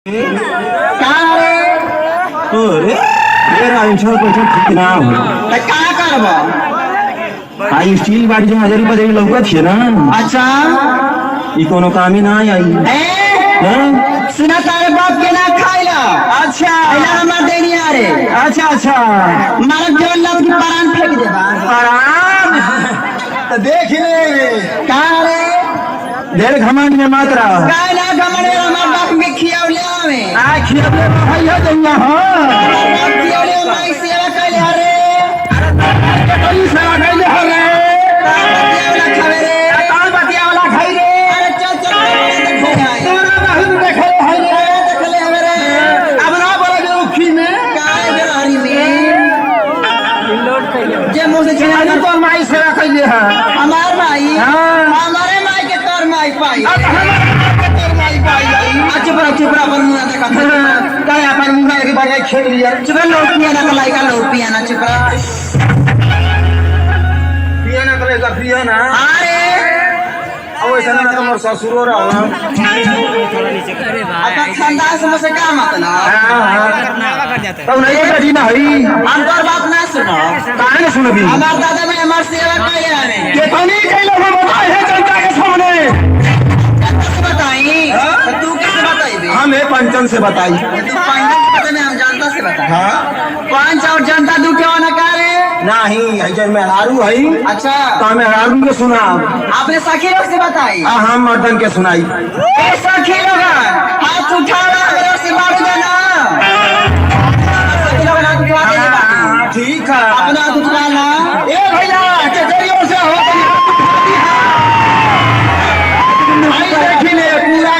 Steel बाटी जो 1000 रुपये देवी लौकत है ना। अच्छा ये कोनो काम ही ना आई। सुना तारे बाप के ना खाइला। अच्छा हमार देनी आ रे। अच्छा अच्छा मारक जो लव की परान फेंक देबा। परान तो देख ले कहाँ रे ढेर घमंड में मत रह। काय ना घमंड में हमार बाप के खियावले आवे। आ खियावले भैया दैया हो बाप खियावले माई सेवा कैले हरे। कोई सेवा कैले हरे बतियावला खावे रे। कौन बतियावला खाई रे। अरे चल चल तोरा बहुत देखे है रे। देखले हवे रे। अब ना बोले जो उखी में काय गरारी में जे मुंह से छेड़ा तो माई सेवा कैले है हमार माई। हाँ। हमारे माई के तोर माई पाई। तोर माई पाई चुप रहा पर मुंह देखा काय अपन मुंह के बढ़िया खेल लिया। चुप रहा लोग पियाना का लाइका लोग पियाना चुप रहा। पियाना करेगा पियाना। अरे अब ऐसा ना तो मोर ससुर हो रहा है। आता खानदान से मुझे क्या मतलब। तब नहीं करी ना हई हम तोर बात ना सुनो। काहे न सुनबी। हमार दादा में हमार सेवा कैले आने के तनी कैले हो बताए है जनता के सामने। कैसे बताई तो तू कैसे बताई हम है पंचन से बताई। तू पंच में हम जनता से बता। हां पंच और जनता तू क्यों ना करे। नहीं है जन में हारू हई। अच्छा तो हमें हारू के सुना आपने सखी लोग से बताई। हम मर्दन के सुनाई। ए सखी लोग हाथ उठाना मेरे से मार देना। सखी लोग हाथ उठा देना। ठीक है अपना हाथ उठाना। ए भैया के जरियों से हो भाई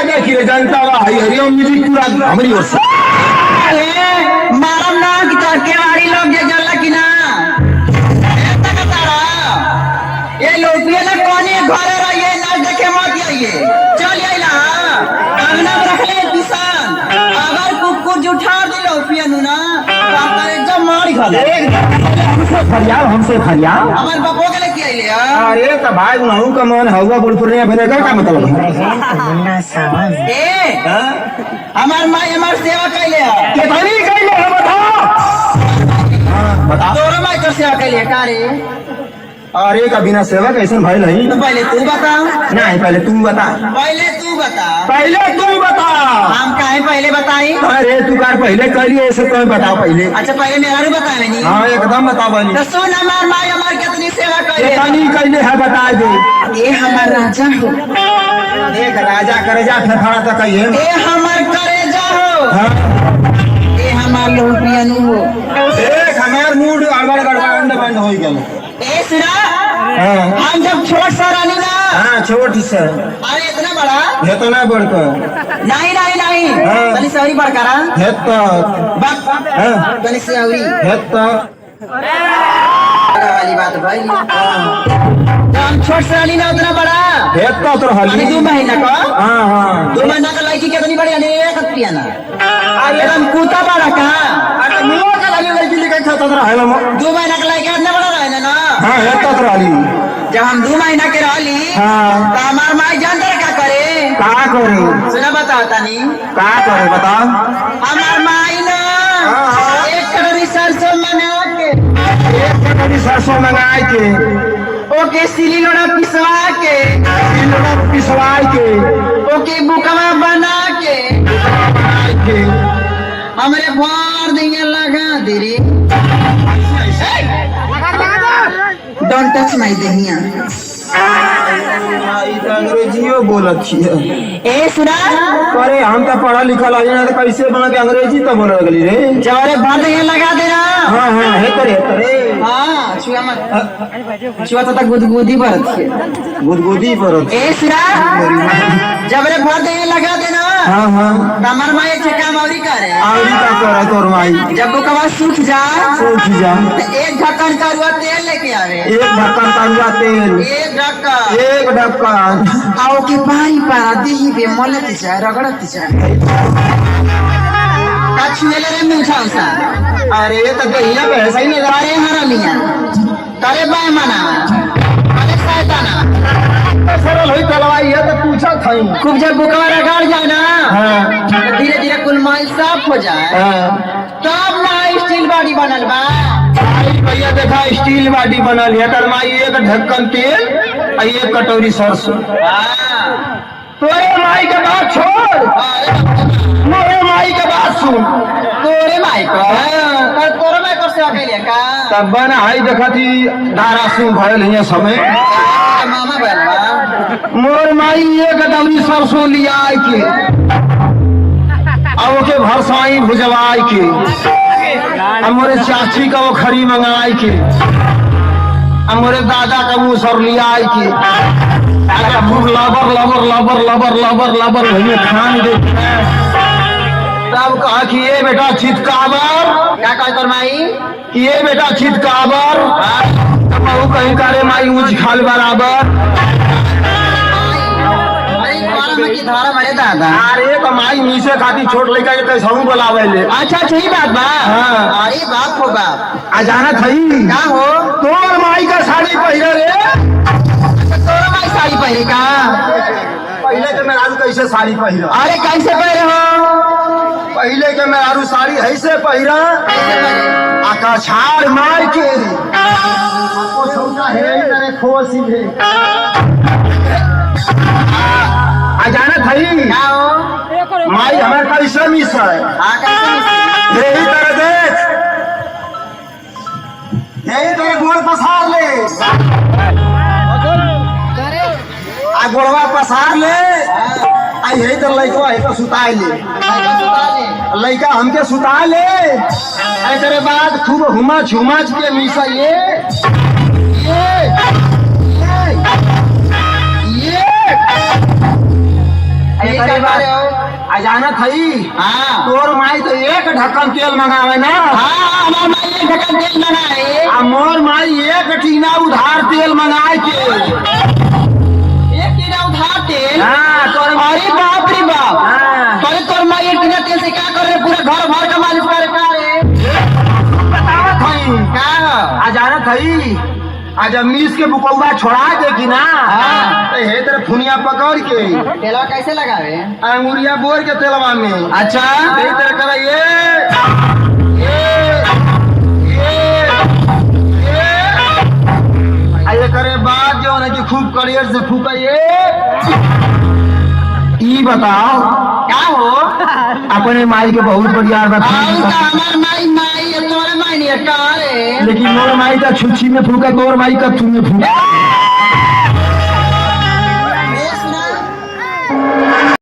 देखी ले जनता वा हई हरिओम म्यूजिक पूरा हमारी ओर से। अरे मारम ना कि तार केवाड़ी लोग जे जल्ला कि ना ऐसा का तारा ये लोग ये ना कोने घरे रहिए ना देखे मत आइए चल आइला अंगना में रख ले किसान अगर कुकुर जुठा दिलो पियनु ना तो एकदम मार खा ले। हमसे फरियाव हमार बापो के लेके आइले अरे तो भाई नहु का मन हवा बुलपुरिया भेने का मतलब ए हमार माई हमार सेवा कैले के तनी कैले है बता। तोरा माई तो सेवा कैले का रे। अरे का बिना सेवा कैसे भाई नहीं। तो पहले तू बता। नहीं पहले तू बता। पहले तू बता। पहले तू बता। हम काहे पहले बताई। अरे तू कार पहले करी ऐसे तो बताओ पहले। अच्छा पहले मेरा रू बतावे नी। हाँ एकदम बताओ बनी। तो सुन हमार माई हमार कितनी सेवा कैले। तनी कैले है बता दे। ये हमार राजा हो। एक राजा करेजा फेफड़ा तो कहिए। ये हमार करेजा हो। हाँ ये हमार लोहियानु हो। एक हमार मूड अगड़ गड़बड़ बंद हो गया। ए सुना हाँ हम जब छोट सा रानी ना। हाँ छोटी से अरे इतना बड़ा है तो ना बढ़कर नहीं नहीं नहीं हाँ। तनी सौरी बड़का रा है तो बक हाँ। तनी सौरी है तो वाली बात भाई। जब हम छोट सा रानी ना उतना बड़ा है तो अभी 2 महीना का। हाँ हाँ 2 महीना का लड़की कितनी बड़ी आने एक पियाना एकदम कूता बड़ा का। अरे मुंह का लगी लड़की लेके खाता तो है ना। 2 महीना का लड़का इतना बड़ा रहे ना। हाँ है तो जब हम 2 महीना के रहली हाँ तो हमार माई जानते रहे क्या करे। का करे सुना बताओ तनी का करे बता। हमार माई ना हाँ। एक कटोरी सरसों मंगा के एक कटोरी सरसों मंगाए के ओके सिली लोड़ा पिसवा के पिसवाई के ओके बुकवा बना के हमरे भर देंगे लगा दे रे। डोंट टच माय दहिया। अंग्रेजियो बोलत छिए। ए सुना अरे हम तो पढ़ा लिखा लगे ना तो कैसे बना के अंग्रेजी तो बोल लगली रे। जवरे भर देंगे लगा देना। हाँ हाँ है करे हाँ छुआ मत छुआ तो गुदगुदी भरत है गुदगुदी पर। ए सुना जबरे भर देंगे लगा देना। हाँ हाँ हमार माई एक काम और करे आवरी का करे तोर माई जब वो कवा सूख जा सूख जा तो एक ढक्कन करुआ तेल लेके आवे। एक ढक्कन तरुआ तेल एक ढक्कन एक ढक्कन आओ के पानी पारा देही पे मलत जा रगड़त जा कछ मेले रे मीठा उसा। अरे तो दहिया पे ऐसा ही नहीं अरे हरामिया करे बाय मना अरे शैताना सरल हुई तलवाई है तो पूछा था खूब जब बुकवा रगड़ जाए ना हाँ धीरे धीरे कुल माइल साफ हो जाए तब ना स्टील बॉडी बनल बा। भैया देखा स्टील बाटी बनल है तर माई एक ढक्कन तेल और एक कटोरी सरसों। तोरे माई के बात छोड़ मोरे माई के बात सुन। तोरे माई को तोरे माई को से अकेले का तब बना हाई देखा थी धारा सिंह भयल है समय मामा बलवा मोर माई एक कटोरी सरसों लिया आई के अब ओके भरसाई भुजवाई के अब मोरे चाची का वो खरी मंगाई के अब मोरे दादा का मुँह सर लिया आई के लबर लबर लबर लबर लबर लबर भैया खान दे तब कहा कि ये बेटा चितकाबर क्या कहे तोर माई कि ये बेटा चितकाबर तब बहू कहीं करे माई ऊँच खाल बराबर। की धारा मेरे दादा अरे तो माई नीचे खाती छोट लड़का के कैसे बुलावे ले। अच्छा सही बात बा। हाँ। अरे बाप हो बाप अजाना थई का हो तोर माई का साड़ी पहिरे रे। तोरा माई साड़ी पहने का पहले के मेहरारू कैसे साड़ी पहिरा अरे कैसे पहने हो पहले के मेहरारू साड़ी ऐसे पहिरा आका छाड़ मार के वो छोटा है तेरे खोसी है अजाना थई क्या हो माई हमें कैसे मिस है यही तरह देख यही तरह गोड़ पसार ले आ गोड़वा पसार ले आ यही तरह लड़का है तो सुता ले लड़का हमके सुता ले तेरे बाद खूब हुमा झुमाच के मिसा ये अजाना थई हाँ तोर माई तो एक ढक्कन तेल मंगावे ना। हाँ हमार माई एक ढक्कन तेल मंगाए आ मोर माई एक टीना उधार तेल मंगाए के एक टीना उधार तेल हाँ तोर अरे बाप रे बाप हाँ तोरे तोर माई एक टीना तेल से क्या कर रहे पूरे घर भर का मालिश करे का रे बतावा थई का अजाना थई आज मीस के बुकौआ छोड़ा दे कि ना हाँ। तो हे तेरे फुनिया पकड़ के तेलवा कैसे लगावे अंगुरिया बोर के तेलवा में अच्छा यही तरह करा ये करे बाद जो है कि खूब करियर से फूका ये ई बताओ क्या हो अपने माई के बहुत बढ़िया आउ का हमार माई माई है तोरे माई नहीं है का रे लेकिन मोर माई का छुच्छी में फूका तोर माई का तू में फूका